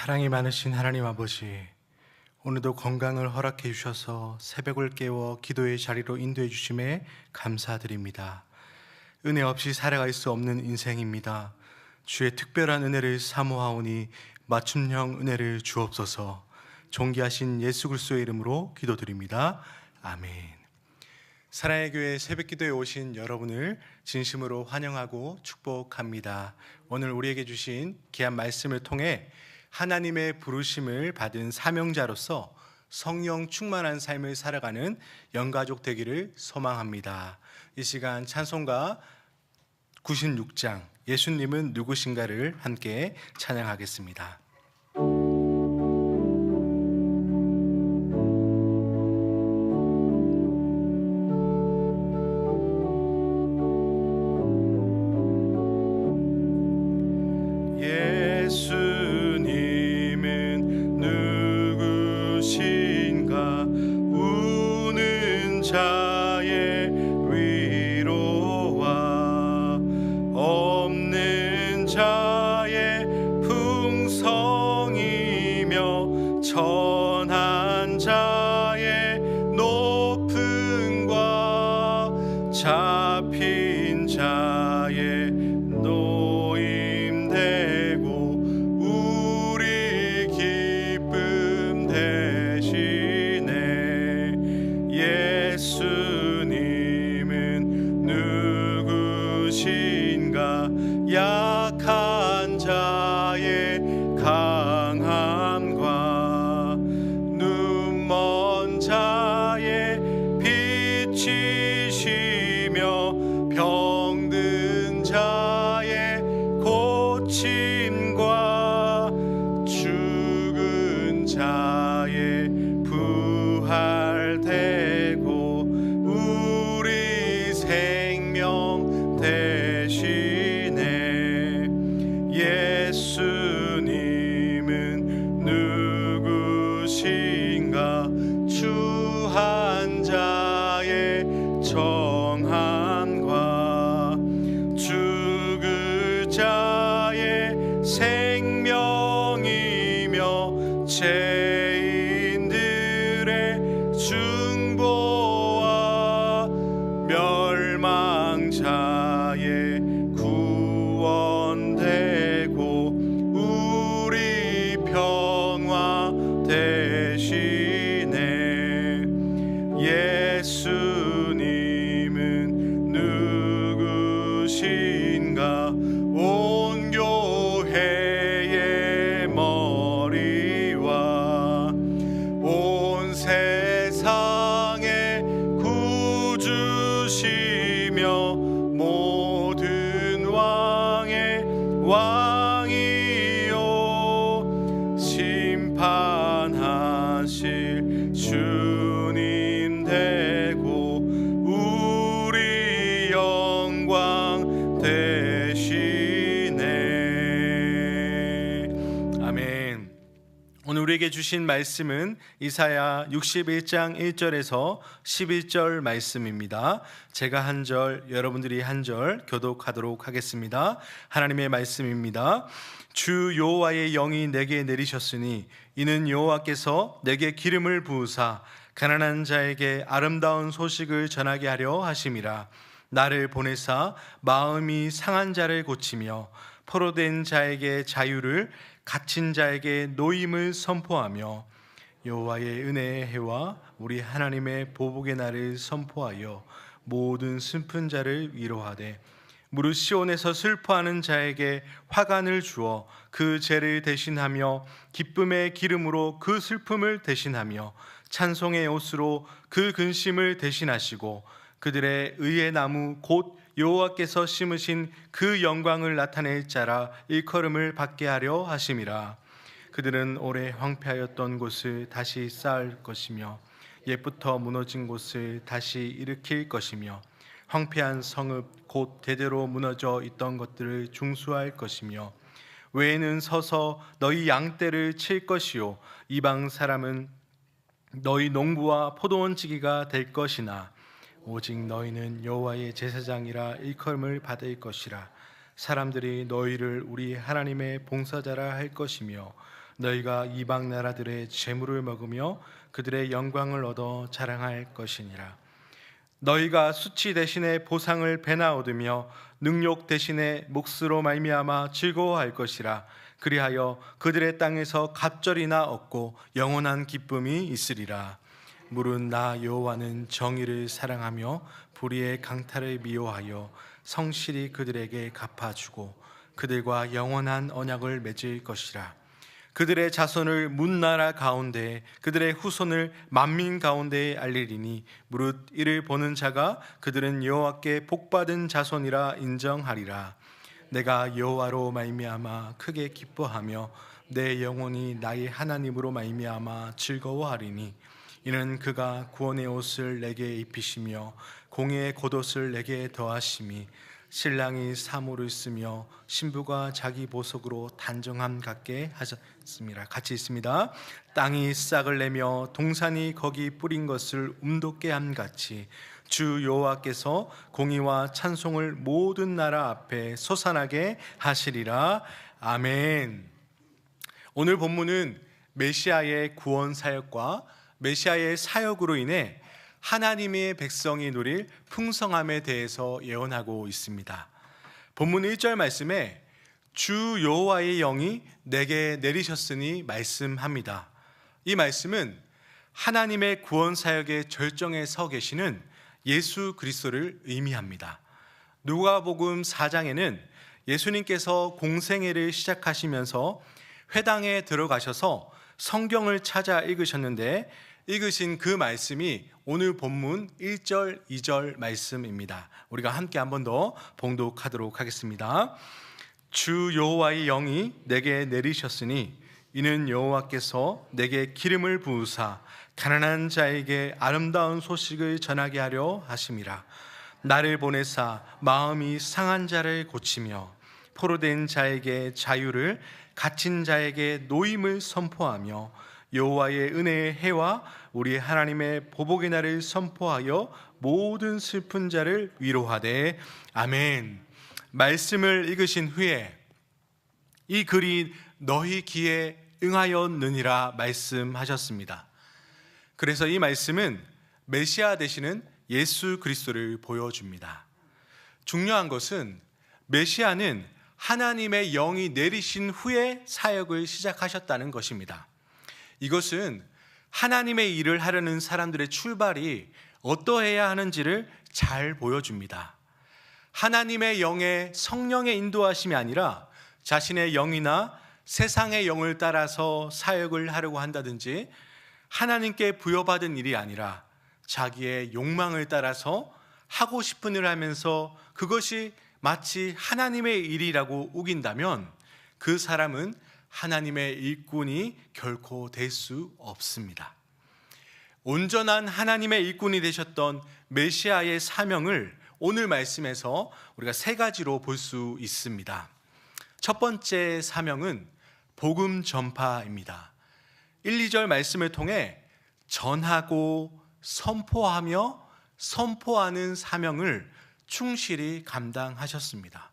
사랑이 많으신 하나님 아버지, 오늘도 건강을 허락해 주셔서 새벽을 깨워 기도의 자리로 인도해 주심에 감사드립니다. 은혜 없이 살아갈 수 없는 인생입니다. 주의 특별한 은혜를 사모하오니 맞춤형 은혜를 주옵소서. 존귀하신 예수 그리스도의 이름으로 기도드립니다. 아멘. 사랑의 교회 새벽기도에 오신 여러분을 진심으로 환영하고 축복합니다. 오늘 우리에게 주신 귀한 말씀을 통해 하나님의 부르심을 받은 사명자로서 성령 충만한 삶을 살아가는 영가족 되기를 소망합니다. 이 시간 찬송가 96장 예수님은 누구신가를 함께 찬양하겠습니다. 예수님은 누구신가? 우는 자의 위로와 없는 자의 풍성이며 천한 자의 높음과 잡힌 자의 노임되고 우리 기쁨 되시네. 예수님은 누구신가? 약한 자의 강함과 눈먼 자의 빛이시며 병든 자의 고침과 죽은 자의 부활되고 우리 생명 되시네. 예수님은 누구신가? 주한 자의 정함과 죽을 자의 생명이며 죄인들의 중보와 멸망자의 구원되고 우리 평화 되시네. 예수님은 누구신가? 온 교회의 머리와 온 세상의 구주시며 모든 왕의 왕이요 심판하실 주님 되고 우리 영광 되시네. 아멘. 오늘 우리에게 주신 말씀은 이사야 61장 1절에서 11절 말씀입니다. 제가 한 절, 여러분들이 한 절 교독하도록 하겠습니다. 하나님의 말씀입니다. 주 여호와의 영이 내게 내리셨으니 이는 여호와께서 내게 기름을 부으사 가난한 자에게 아름다운 소식을 전하게 하려 하심이라. 나를 보내사 마음이 상한 자를 고치며 포로된 자에게 자유를, 갇힌 자에게 노임을 선포하며 여호와의 은혜의 해와 우리 하나님의 보복의 날을 선포하여 모든 슬픈 자를 위로하되 무릇 시온에서 슬퍼하는 자에게 화관을 주어 그 죄를 대신하며 기쁨의 기름으로 그 슬픔을 대신하며 찬송의 옷으로 그 근심을 대신하시고 그들의 의의 나무 곧 여호와께서 심으신 그 영광을 나타낼 자라 일컬음을 받게 하려 하심이라. 그들은 오래 황폐하였던 곳을 다시 쌓을 것이며 옛부터 무너진 곳을 다시 일으킬 것이며 황폐한 성읍 곧 대대로 무너져 있던 것들을 중수할 것이며 외에는 서서 너희 양떼를 칠 것이요 이방 사람은 너희 농부와 포도원지기가 될 것이나 오직 너희는 여호와의 제사장이라 일컬음을 받을 것이라. 사람들이 너희를 우리 하나님의 봉사자라 할 것이며 너희가 이방 나라들의 재물을 먹으며 그들의 영광을 얻어 자랑할 것이니라. 너희가 수치 대신에 보상을 배나 얻으며 능욕 대신에 몫으로 말미암아 즐거워할 것이라. 그리하여 그들의 땅에서 갑절이나 얻고 영원한 기쁨이 있으리라. 물은 나 여호와는 정의를 사랑하며 불의의 강탈을 미워하여 성실히 그들에게 갚아주고 그들과 영원한 언약을 맺을 것이라. 그들의 자손을 문나라 가운데 그들의 후손을 만민 가운데에 알리리니 무릇 이를 보는 자가 그들은 여호와께 복받은 자손이라 인정하리라. 내가 여호와로 말미암아 크게 기뻐하며 내 영혼이 나의 하나님으로 말미암아 즐거워하리니 이는 그가 구원의 옷을 내게 입히시며 공의의 겉옷을 내게 더하심이 신랑이 사모를 쓰며 신부가 자기 보석으로 단정함 갖게 하셨습니다. 같이 있습니다. 땅이 싹을 내며 동산이 거기 뿌린 것을 움돋게 함 같이 주 여호와께서 공의와 찬송을 모든 나라 앞에 솟아나게 하시리라. 아멘. 오늘 본문은 메시아의 구원 사역과 메시아의 사역으로 인해 하나님의 백성이 누릴 풍성함에 대해서 예언하고 있습니다. 본문 1절 말씀에 주 여호와의 영이 내게 내리셨으니 말씀합니다. 이 말씀은 하나님의 구원 사역의 절정에 서 계시는 예수 그리스도를 의미합니다. 누가복음 4장에는 예수님께서 공생애를 시작하시면서 회당에 들어가셔서 성경을 찾아 읽으셨는데 읽으신 그 말씀이 오늘 본문 1절, 2절 말씀입니다. 우리가 함께 한 번 더 봉독하도록 하겠습니다. 주 여호와의 영이 내게 내리셨으니 이는 여호와께서 내게 기름을 부으사 가난한 자에게 아름다운 소식을 전하게 하려 하심이라. 나를 보내사 마음이 상한 자를 고치며 포로된 자에게 자유를, 갇힌 자에게 노임을 선포하며 여호와의 은혜의 해와 우리 하나님의 보복의 날을 선포하여 모든 슬픈 자를 위로하되. 아멘. 말씀을 읽으신 후에 이 글이 너희 귀에 응하였느니라 말씀하셨습니다. 그래서 이 말씀은 메시아 되시는 예수 그리스도를 보여줍니다. 중요한 것은 메시아는 하나님의 영이 내리신 후에 사역을 시작하셨다는 것입니다. 이것은 하나님의 일을 하려는 사람들의 출발이 어떠해야 하는지를 잘 보여줍니다. 하나님의 영의 성령의 인도하심이 아니라 자신의 영이나 세상의 영을 따라서 사역을 하려고 한다든지 하나님께 부여받은 일이 아니라 자기의 욕망을 따라서 하고 싶은 일을 하면서 그것이 마치 하나님의 일이라고 우긴다면 그 사람은 하나님의 일꾼이 결코 될 수 없습니다. 온전한 하나님의 일꾼이 되셨던 메시아의 사명을 오늘 말씀에서 우리가 세 가지로 볼 수 있습니다. 첫 번째 사명은 복음 전파입니다. 1, 2절 말씀을 통해 전하고 선포하며 선포하는 사명을 충실히 감당하셨습니다.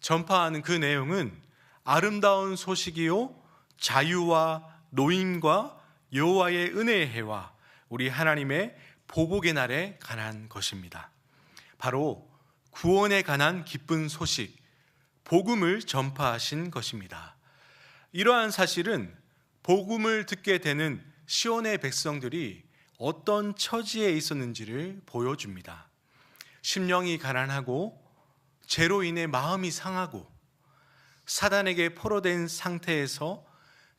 전파하는 그 내용은 아름다운 소식이요 자유와 노임과 여호와의 은혜의 해와 우리 하나님의 보복의 날에 관한 것입니다. 바로 구원에 관한 기쁜 소식, 복음을 전파하신 것입니다. 이러한 사실은 복음을 듣게 되는 시온의 백성들이 어떤 처지에 있었는지를 보여줍니다. 심령이 가난하고 죄로 인해 마음이 상하고 사단에게 포로된 상태에서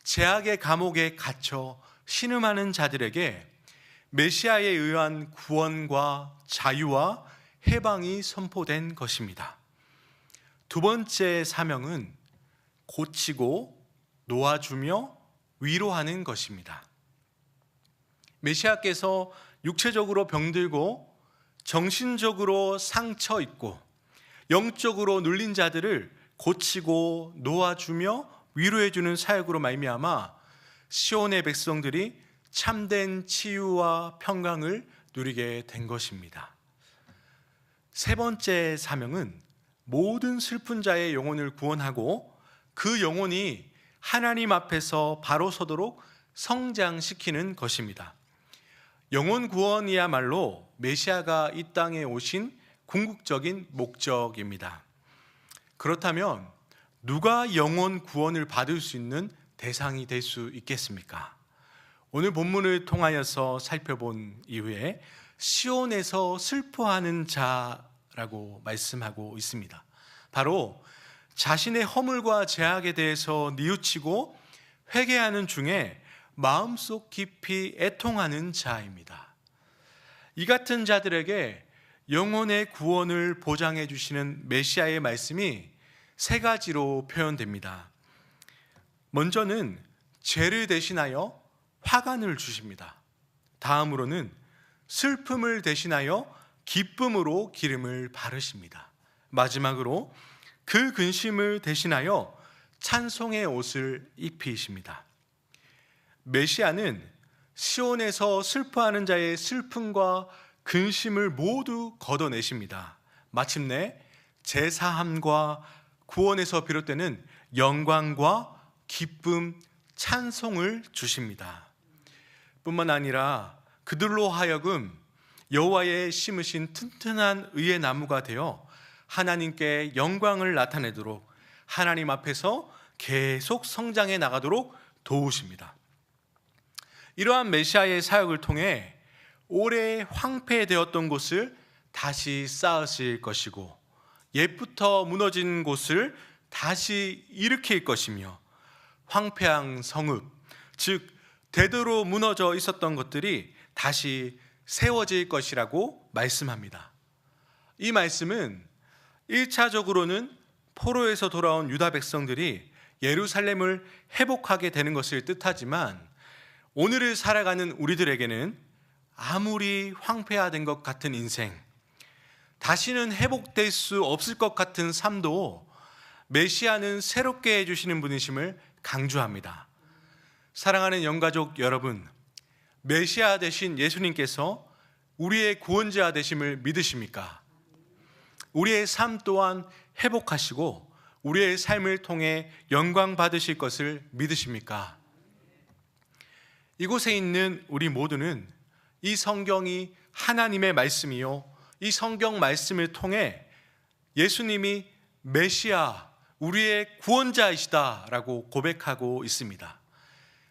죄악의 감옥에 갇혀 신음하는 자들에게 메시아에 의한 구원과 자유와 해방이 선포된 것입니다. 두 번째 사명은 고치고 놓아주며 위로하는 것입니다. 메시아께서 육체적으로 병들고 정신적으로 상처 있고 영적으로 눌린 자들을 고치고 놓아주며 위로해주는 사역으로 말미암아 시온의 백성들이 참된 치유와 평강을 누리게 된 것입니다. 세 번째 사명은 모든 슬픈 자의 영혼을 구원하고 그 영혼이 하나님 앞에서 바로 서도록 성장시키는 것입니다. 영혼 구원이야말로 메시아가 이 땅에 오신 궁극적인 목적입니다. 그렇다면 누가 영혼 구원을 받을 수 있는 대상이 될 수 있겠습니까? 오늘 본문을 통하여서 살펴본 이후에 시온에서 슬퍼하는 자라고 말씀하고 있습니다. 바로 자신의 허물과 죄악에 대해서 뉘우치고 회개하는 중에 마음속 깊이 애통하는 자입니다. 이 같은 자들에게 영혼의 구원을 보장해 주시는 메시아의 말씀이 세 가지로 표현됩니다. 먼저는 죄를 대신하여 화관을 주십니다. 다음으로는 슬픔을 대신하여 기쁨으로 기름을 바르십니다. 마지막으로 그 근심을 대신하여 찬송의 옷을 입히십니다. 메시아는 시온에서 슬퍼하는 자의 슬픔과 근심을 모두 걷어내십니다. 마침내 제사함과 구원에서 비롯되는 영광과 기쁨, 찬송을 주십니다. 뿐만 아니라 그들로 하여금 여호와의 심으신 튼튼한 의의 나무가 되어 하나님께 영광을 나타내도록 하나님 앞에서 계속 성장해 나가도록 도우십니다. 이러한 메시아의 사역을 통해 오래 황폐되었던 곳을 다시 쌓으실 것이고 옛부터 무너진 곳을 다시 일으킬 것이며 황폐한 성읍, 즉 대대로 무너져 있었던 것들이 다시 세워질 것이라고 말씀합니다. 이 말씀은 1차적으로는 포로에서 돌아온 유다 백성들이 예루살렘을 회복하게 되는 것을 뜻하지만 오늘을 살아가는 우리들에게는 아무리 황폐화된 것 같은 인생, 다시는 회복될 수 없을 것 같은 삶도 메시아는 새롭게 해주시는 분이심을 강조합니다. 사랑하는 영가족 여러분, 메시아 되신 예수님께서 우리의 구원자 되심을 믿으십니까? 우리의 삶 또한 회복하시고 우리의 삶을 통해 영광 받으실 것을 믿으십니까? 이곳에 있는 우리 모두는 이 성경이 하나님의 말씀이요, 이 성경 말씀을 통해 예수님이 메시아, 우리의 구원자이시다라고 고백하고 있습니다.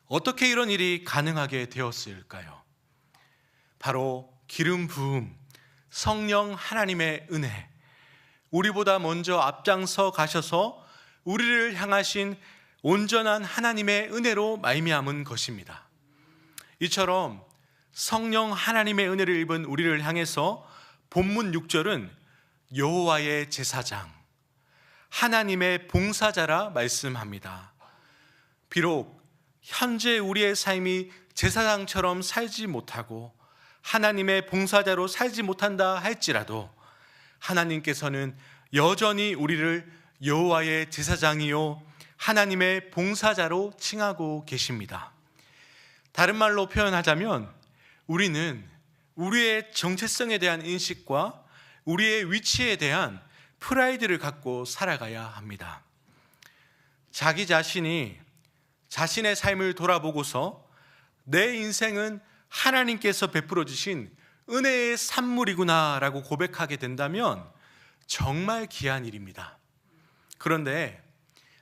어떻게 이런 일이 가능하게 되었을까요? 바로 기름 부음, 성령 하나님의 은혜, 우리보다 먼저 앞장서 가셔서 우리를 향하신 온전한 하나님의 은혜로 말미암은 것입니다. 이처럼 성령 하나님의 은혜를 입은 우리를 향해서 본문 6절은 여호와의 제사장, 하나님의 봉사자라 말씀합니다. 비록 현재 우리의 삶이 제사장처럼 살지 못하고 하나님의 봉사자로 살지 못한다 할지라도 하나님께서는 여전히 우리를 여호와의 제사장이요 하나님의 봉사자로 칭하고 계십니다. 다른 말로 표현하자면 우리는 우리의 정체성에 대한 인식과 우리의 위치에 대한 프라이드를 갖고 살아가야 합니다. 자기 자신이 자신의 삶을 돌아보고서 내 인생은 하나님께서 베풀어 주신 은혜의 산물이구나 라고 고백하게 된다면 정말 귀한 일입니다. 그런데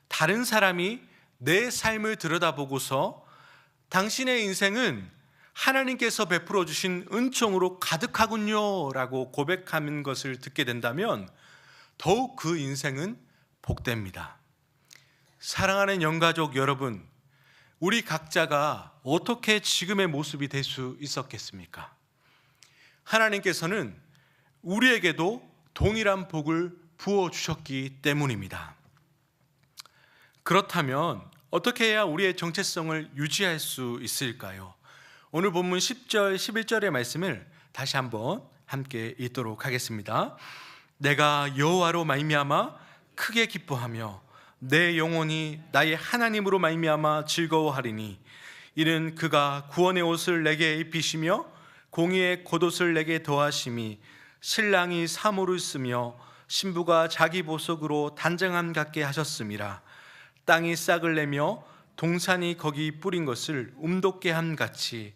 다른 사람이 내 삶을 들여다보고서 당신의 인생은 하나님께서 베풀어 주신 은총으로 가득하군요 라고 고백하는 것을 듣게 된다면 더욱 그 인생은 복됩니다. 사랑하는 영가족 여러분, 우리 각자가 어떻게 지금의 모습이 될 수 있었겠습니까? 하나님께서는 우리에게도 동일한 복을 부어주셨기 때문입니다. 그렇다면 어떻게 해야 우리의 정체성을 유지할 수 있을까요? 오늘 본문 10절, 11절의 말씀을 다시 한번 함께 읽도록 하겠습니다. 내가 여호와로 말미암아 크게 기뻐하며 내 영혼이 나의 하나님으로 말미암아 즐거워하리니 이는 그가 구원의 옷을 내게 입히시며 공의의 겉옷을 내게 더하심이 신랑이 사모를 쓰며 신부가 자기 보석으로 단정함 갖게 하셨음이라. 땅이 싹을 내며 동산이 거기 뿌린 것을 움돋게 함 같이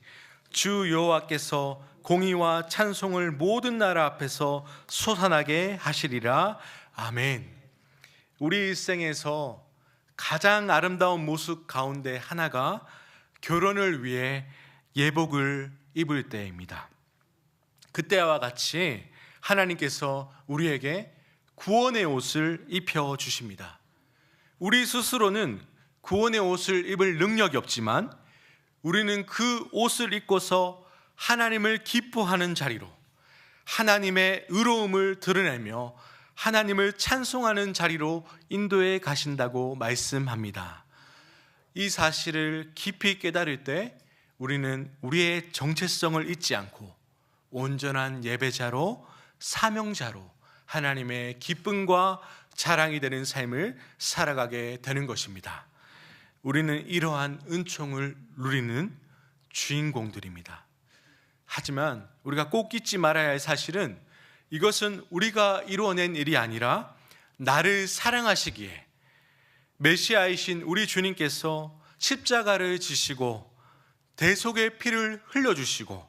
주 여호와께서 공의와 찬송을 모든 나라 앞에서 솟아나게 하시리라. 아멘. 우리 일생에서 가장 아름다운 모습 가운데 하나가 결혼을 위해 예복을 입을 때입니다. 그때와 같이 하나님께서 우리에게 구원의 옷을 입혀 주십니다. 우리 스스로는 구원의 옷을 입을 능력이 없지만 우리는 그 옷을 입고서 하나님을 기뻐하는 자리로, 하나님의 의로움을 드러내며 하나님을 찬송하는 자리로 인도해 가신다고 말씀합니다. 이 사실을 깊이 깨달을 때 우리는 우리의 정체성을 잊지 않고 온전한 예배자로, 사명자로 하나님의 기쁨과 자랑이 되는 삶을 살아가게 되는 것입니다. 우리는 이러한 은총을 누리는 주인공들입니다. 하지만 우리가 꼭 잊지 말아야 할 사실은 이것은 우리가 이루어낸 일이 아니라 나를 사랑하시기에 메시아이신 우리 주님께서 십자가를 지시고 대속의 피를 흘려주시고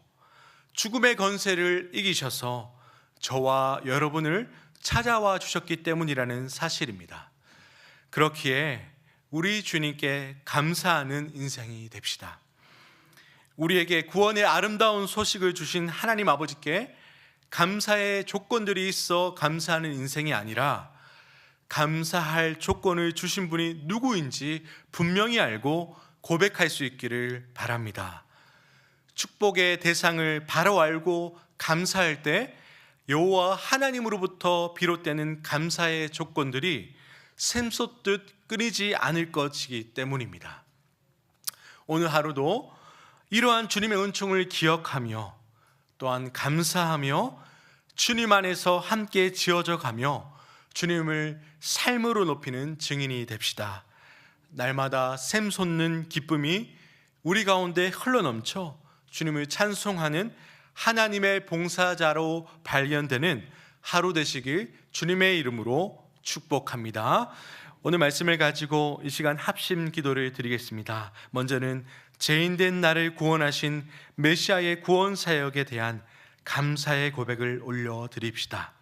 죽음의 권세를 이기셔서 저와 여러분을 찾아와 주셨기 때문이라는 사실입니다. 그렇기에 우리 주님께 감사하는 인생이 됩시다. 우리에게 구원의 아름다운 소식을 주신 하나님 아버지께 감사의 조건들이 있어 감사하는 인생이 아니라 감사할 조건을 주신 분이 누구인지 분명히 알고 고백할 수 있기를 바랍니다. 축복의 대상을 바로 알고 감사할 때 여호와 하나님으로부터 비롯되는 감사의 조건들이 샘솟듯 끊이지 않을 것이기 때문입니다. 오늘 하루도 이러한 주님의 은총을 기억하며 또한 감사하며 주님 안에서 함께 지어져 가며 주님을 삶으로 높이는 증인이 됩시다. 날마다 샘솟는 기쁨이 우리 가운데 흘러넘쳐 주님을 찬송하는 하나님의 봉사자로 발견되는 하루 되시길 주님의 이름으로 축복합니다. 오늘 말씀을 가지고 이 시간 합심 기도를 드리겠습니다. 먼저는 죄인된 나를 구원하신 메시아의 구원 사역에 대한 감사의 고백을 올려드립시다.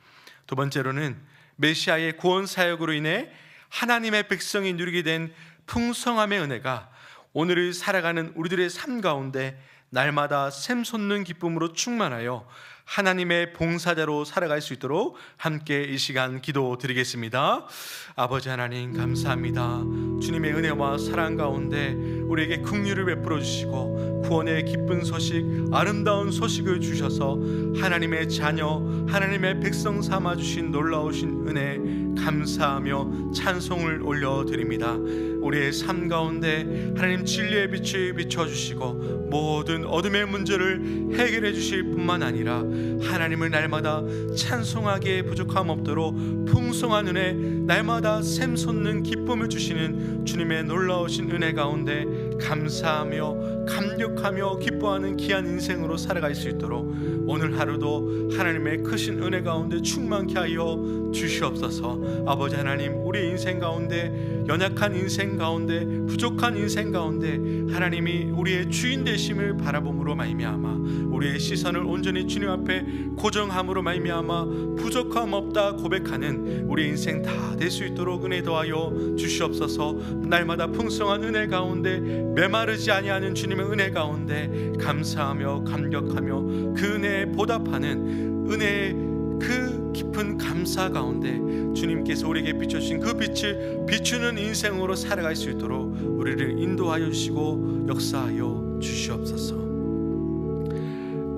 두 번째로는 메시아의 구원 사역으로 인해 하나님의 백성이 누리게 된 풍성함의 은혜가 오늘을 살아가는 우리들의 삶 가운데 날마다 샘솟는 기쁨으로 충만하여 하나님의 봉사자로 살아갈 수 있도록 함께 이 시간 기도드리겠습니다. 아버지 하나님 감사합니다. 주님의 은혜와 사랑 가운데 우리에게 긍휼을 베풀어 주시고 구원의 기쁜 소식, 아름다운 소식을 주셔서 하나님의 자녀, 하나님의 백성 삼아 주신 놀라우신 은혜 감사하며 찬송을 올려드립니다. 우리의 삶 가운데 하나님 진리의 빛을 비춰주시고 모든 어둠의 문제를 해결해 주실 뿐만 아니라 하나님을 날마다 찬송하기에 부족함 없도록 풍성한 은혜, 날마다 샘솟는 기쁨을 주시는 주님의 놀라우신 은혜 가운데 감사하며 감격하며 기뻐하는 귀한 인생으로 살아갈 수 있도록 오늘 하루도 하나님의 크신 은혜 가운데 충만케 하여 주시옵소서. 아버지 하나님, 우리 인생 가운데 연약한 인생 가운데 부족한 인생 가운데 하나님이 우리의 주인 되심을 바라봄으로 말미암아 우리의 시선을 온전히 주님 앞에 고정함으로 말미암아 부족함 없다 고백하는 우리 인생 다 될 수 있도록 은혜 더하여 주시옵소서. 날마다 풍성한 은혜 가운데 메마르지 아니하는 주님의 은혜 가운데 감사하며 감격하며 그 은혜에 보답하는 은혜의 그 깊은 감사 가운데 주님께서 우리에게 비춰주신 그 빛을 비추는 인생으로 살아갈 수 있도록 우리를 인도하여 주시고 역사하여 주시옵소서.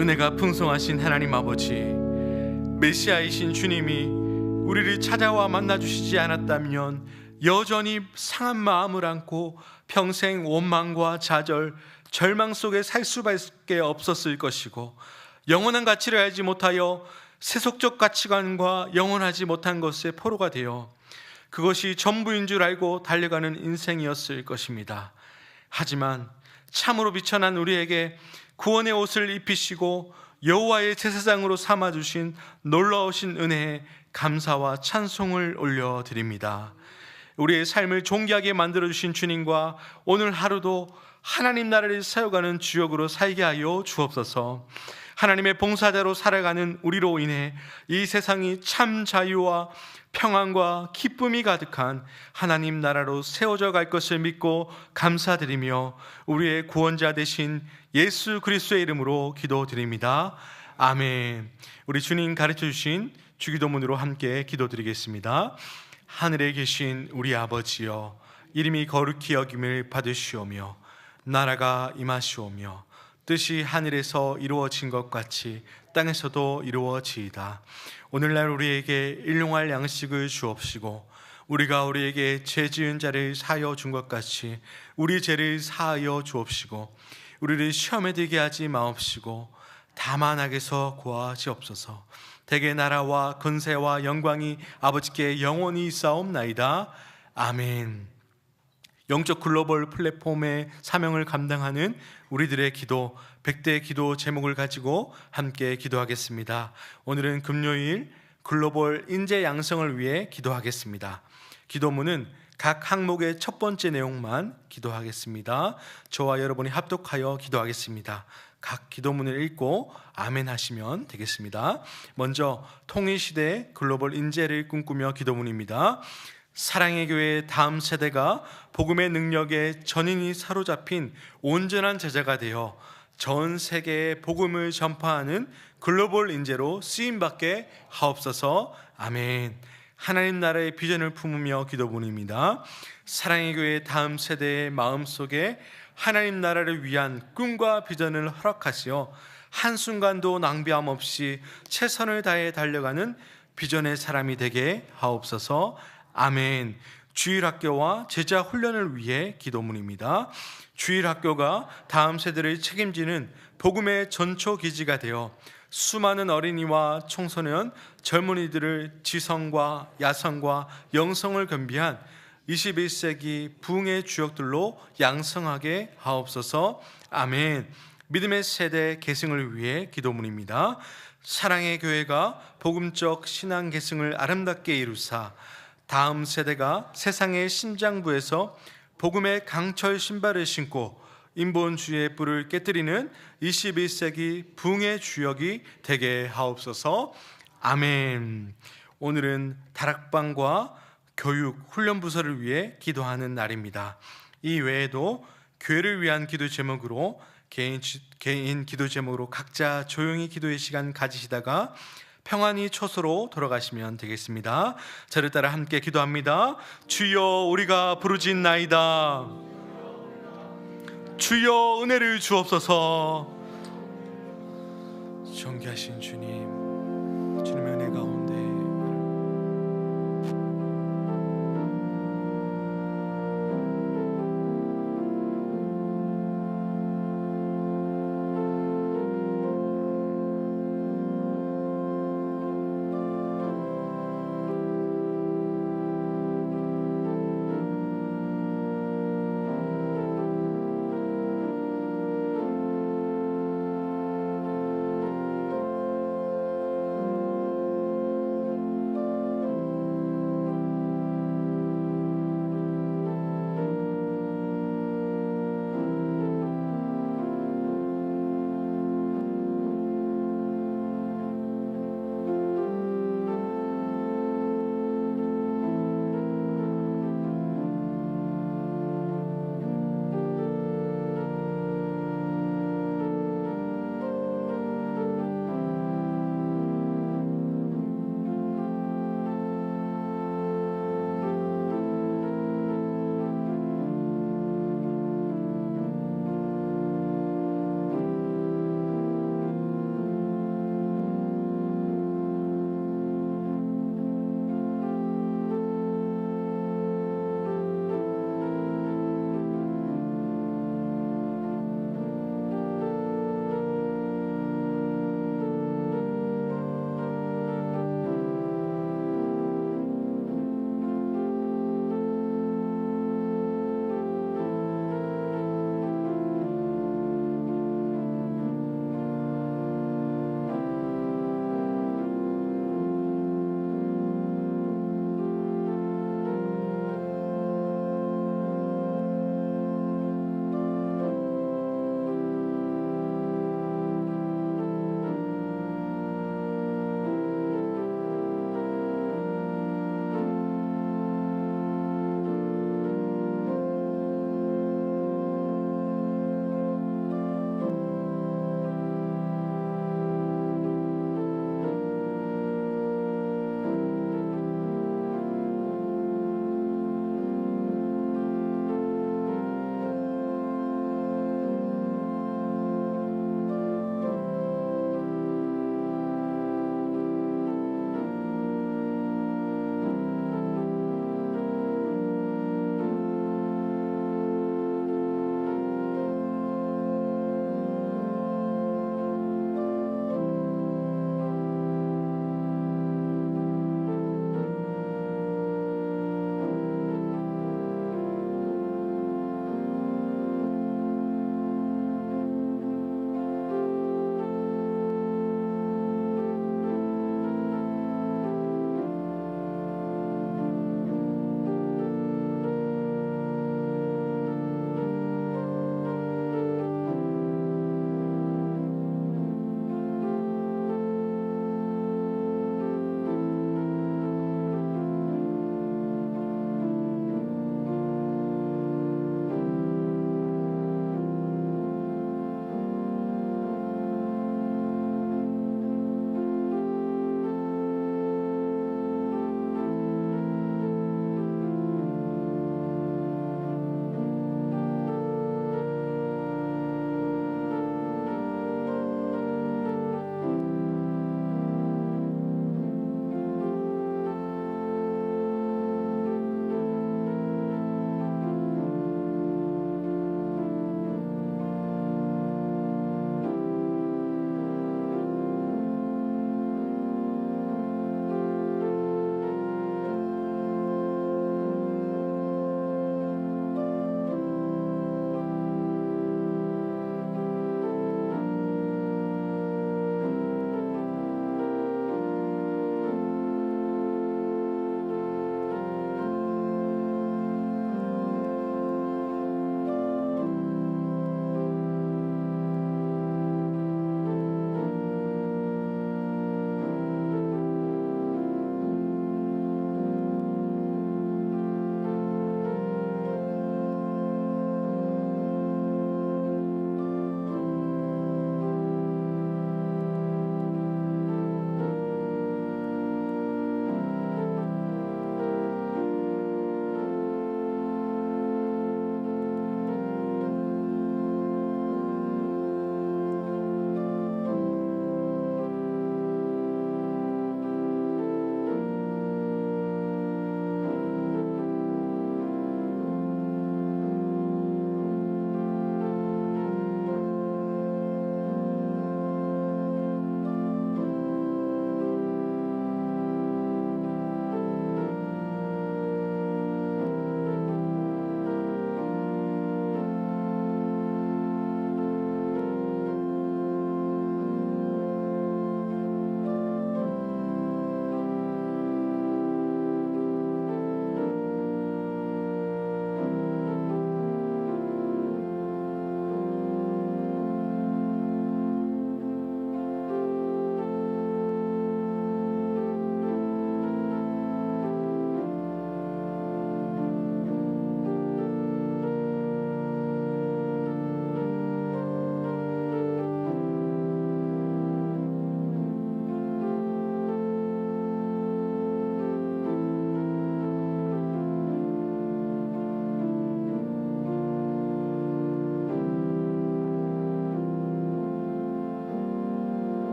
은혜가 풍성하신 하나님 아버지, 메시아이신 주님이 우리를 찾아와 만나주시지 않았다면 여전히 상한 마음을 안고 평생 원망과 좌절, 절망 속에 살 수밖에 없었을 것이고 영원한 가치를 알지 못하여 세속적 가치관과 영원하지 못한 것에 포로가 되어 그것이 전부인 줄 알고 달려가는 인생이었을 것입니다. 하지만 참으로 비천한 우리에게 구원의 옷을 입히시고 여호와의 제사장으로 삼아주신 놀라우신 은혜에 감사와 찬송을 올려드립니다. 우리의 삶을 존귀하게 만들어주신 주님과 오늘 하루도 하나님 나라를 세워가는 주역으로 살게 하여 주옵소서. 하나님의 봉사자로 살아가는 우리로 인해 이 세상이 참 자유와 평안과 기쁨이 가득한 하나님 나라로 세워져 갈 것을 믿고 감사드리며 우리의 구원자 되신 예수 그리스도의 이름으로 기도드립니다. 아멘. 우리 주님 가르쳐 주신 주기도문으로 함께 기도드리겠습니다. 하늘에 계신 우리 아버지여, 이름이 거룩히 여김을 받으시오며 나라가 임하시오며 뜻이 하늘에서 이루어진 것 같이 땅에서도 이루어지이다. 오늘날 우리에게 일용할 양식을 주옵시고 우리가 우리에게 죄 지은 자를 사하여 준 것 같이 우리 죄를 사하여 주옵시고 우리를 시험에 들게 하지 마옵시고 다만 악에서 구하시옵소서. 대개 나라와 권세와 영광이 아버지께 영원히 있사옵나이다. 아멘. 영적 글로벌 플랫폼의 사명을 감당하는 우리들의 기도, 100대 기도 제목을 가지고 함께 기도하겠습니다. 오늘은 금요일 글로벌 인재 양성을 위해 기도하겠습니다. 기도문은 각 항목의 첫 번째 내용만 기도하겠습니다. 저와 여러분이 합독하여 기도하겠습니다. 각 기도문을 읽고 아멘 하시면 되겠습니다. 먼저 통일시대 글로벌 인재를 꿈꾸며 기도문입니다. 사랑의 교회 다음 세대가 복음의 능력에 전인이 사로잡힌 온전한 제자가 되어 전 세계에 복음을 전파하는 글로벌 인재로 쓰임받게 하옵소서. 아멘. 하나님 나라의 비전을 품으며 기도문입니다. 사랑의 교회 다음 세대의 마음속에 하나님 나라를 위한 꿈과 비전을 허락하시어 한순간도 낭비함 없이 최선을 다해 달려가는 비전의 사람이 되게 하옵소서. 아멘. 주일학교와 제자 훈련을 위해 기도문입니다. 주일학교가 다음 세대를 책임지는 복음의 전초기지가 되어 수많은 어린이와 청소년, 젊은이들을 지성과 야성과 영성을 겸비한 21세기 부흥의 주역들로 양성하게 하옵소서. 아멘. 믿음의 세대 계승을 위해 기도문입니다. 사랑의 교회가 복음적 신앙 계승을 아름답게 이루사 다음 세대가 세상의 심장부에서 복음의 강철 신발을 신고 인본주의의 뿔을 깨뜨리는 21세기 부흥의 주역이 되게 하옵소서. 아멘. 오늘은 다락방과 교육, 훈련 부서를 위해 기도하는 날입니다. 이 외에도 교회를 위한 기도 제목으로 개인 기도 제목으로 각자 조용히 기도의 시간 가지시다가 평안히 초소로 돌아가시면 되겠습니다. 저를 따라 함께 기도합니다. 주여 우리가 부르짖나이다. 주여 은혜를 주옵소서. 존귀하신 주님, 주님의 은혜 가운데